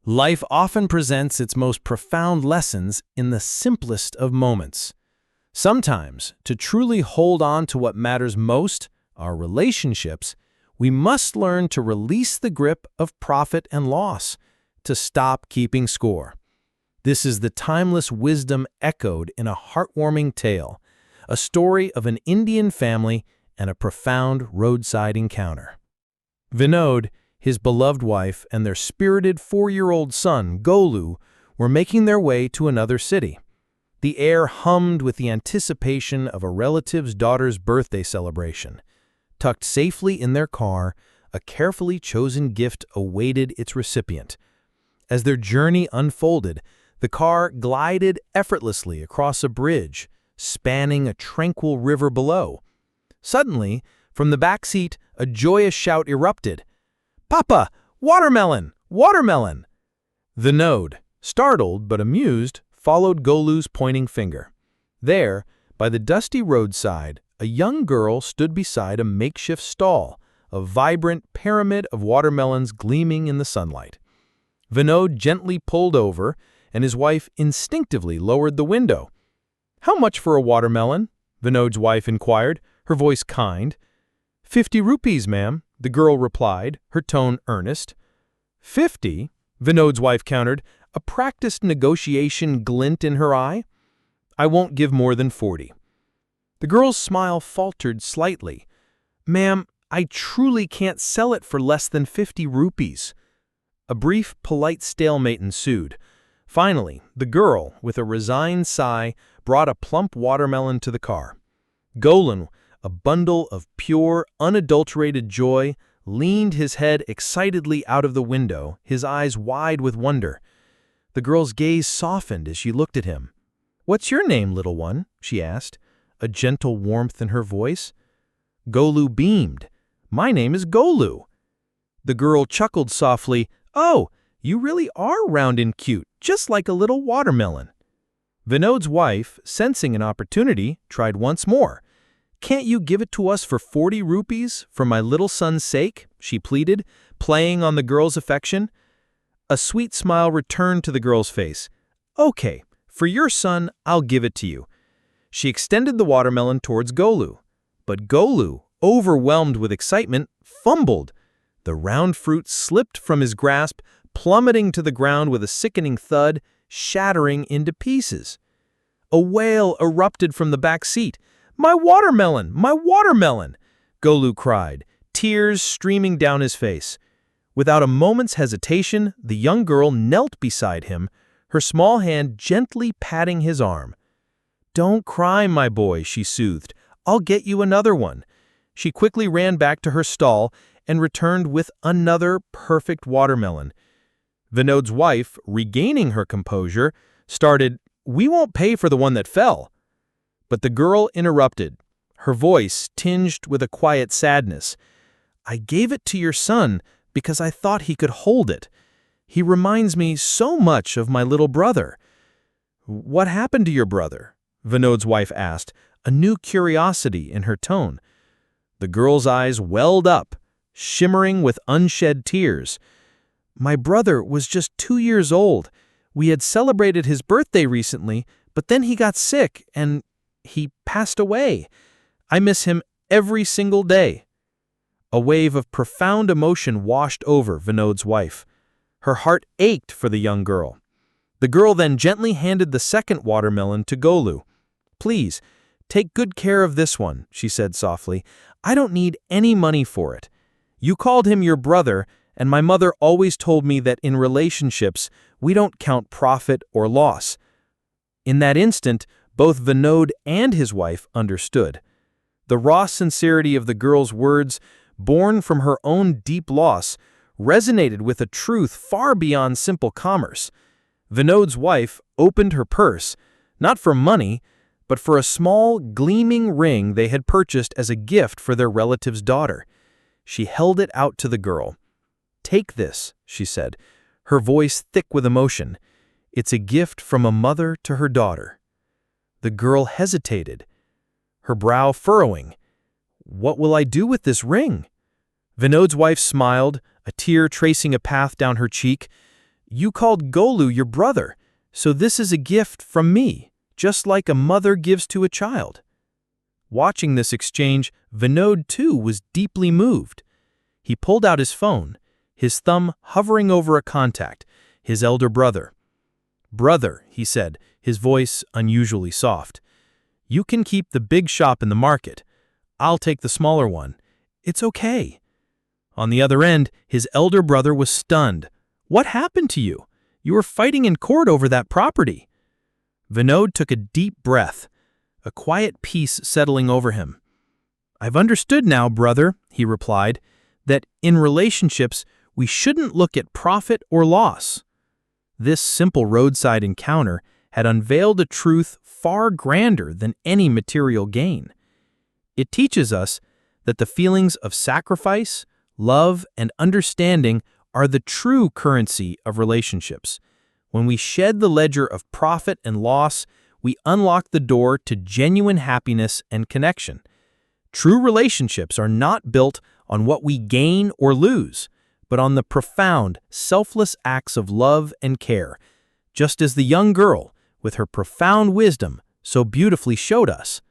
Life often presents its most profound lessons in the simplest of moments. Sometimes, to truly hold on to what matters most, our relationships, we must learn to release the grip of profit and loss, to stop keeping score. This is the timeless wisdom echoed in a heartwarming tale, a story of an Indian family and a profound roadside encounter. Vinod, his beloved wife, and their spirited 4-year-old son, Golu, were making their way to another city. The air hummed with the anticipation of a relative's daughter's birthday celebration. Tucked safely in their car, a carefully chosen gift awaited its recipient. As their journey unfolded, the car glided effortlessly across a bridge, spanning a tranquil river below. Suddenly, from the back seat, a joyous shout erupted. "Papa! Watermelon! Watermelon!" Vinod, startled but amused, followed Golu's pointing finger. There, by the dusty roadside, a young girl stood beside a makeshift stall, a vibrant pyramid of watermelons gleaming in the sunlight. Vinod gently pulled over, and his wife instinctively lowered the window. "How much for a watermelon?" Vinod's wife inquired, her voice kind. 50 rupees, ma'am," the girl replied, her tone earnest. 50? Vinod's wife countered, a practiced negotiation glint in her eye. "I won't give more than 40. The girl's smile faltered slightly. "Ma'am, I truly can't sell it for less than 50 rupees. A brief, polite stalemate ensued. Finally, the girl, with a resigned sigh, brought a plump watermelon to the car. Golan, a bundle of pure, unadulterated joy, leaned his head excitedly out of the window, his eyes wide with wonder. The girl's gaze softened as she looked at him. "What's your name, little one?" she asked, a gentle warmth in her voice. Golu beamed. "My name is Golu." The girl chuckled softly. "Oh, you really are round and cute, just like a little watermelon." Vinod's wife, sensing an opportunity, tried once more. "Can't you give it to us for 40 rupees, for my little son's sake?" she pleaded, playing on the girl's affection. A sweet smile returned to the girl's face. "Okay, for your son, I'll give it to you." She extended the watermelon towards Golu. But Golu, overwhelmed with excitement, fumbled. The round fruit slipped from his grasp, plummeting to the ground with a sickening thud, shattering into pieces. A wail erupted from the back seat. "My watermelon! My watermelon!" Golu cried, tears streaming down his face. Without a moment's hesitation, the young girl knelt beside him, her small hand gently patting his arm. "Don't cry, my boy," she soothed. "I'll get you another one." She quickly ran back to her stall and returned with another perfect watermelon. Vinod's wife, regaining her composure, started, "We won't pay for the one that fell." But the girl interrupted, her voice tinged with a quiet sadness. "I gave it to your son because I thought he could hold it. He reminds me so much of my little brother." "What happened to your brother?" Vinod's wife asked, a new curiosity in her tone. The girl's eyes welled up, shimmering with unshed tears. "My brother was just 2 years old. We had celebrated his birthday recently, but then he got sick and he passed away. I miss him every single day." A wave of profound emotion washed over Vinod's wife. Her heart ached for the young girl. The girl then gently handed the second watermelon to Golu. "Please, take good care of this one," she said softly. "I don't need any money for it. You called him your brother, and my mother always told me that in relationships, we don't count profit or loss." In that instant, both Vinod and his wife understood. The raw sincerity of the girl's words, born from her own deep loss, resonated with a truth far beyond simple commerce. Vinod's wife opened her purse, not for money, but for a small, gleaming ring they had purchased as a gift for their relative's daughter. She held it out to the girl. "Take this," she said, her voice thick with emotion. "It's a gift from a mother to her daughter." The girl hesitated, her brow furrowing. "What will I do with this ring?" Vinod's wife smiled, a tear tracing a path down her cheek. You called Golu your brother, so this is a gift from me, just like a mother gives to a child." Watching this exchange, Vinod too was deeply moved. He pulled out his phone, his thumb hovering over a contact, his elder brother. "Brother," he said, his voice unusually soft, "you can keep the big shop in the market. I'll take the smaller one. It's okay." On the other end, his elder brother was stunned. "What happened to you? You were fighting in court over that property." Vinod took a deep breath, a quiet peace settling over him. "I've understood now, brother," he replied, "that in relationships we shouldn't look at profit or loss." This simple roadside encounter had unveiled a truth far grander than any material gain. It teaches us that the feelings of sacrifice, love, and understanding are the true currency of relationships. When we shed the ledger of profit and loss, we unlock the door to genuine happiness and connection. True relationships are not built on what we gain or lose, but on the profound, selfless acts of love and care, just as the young girl, with her profound wisdom, so beautifully showed us.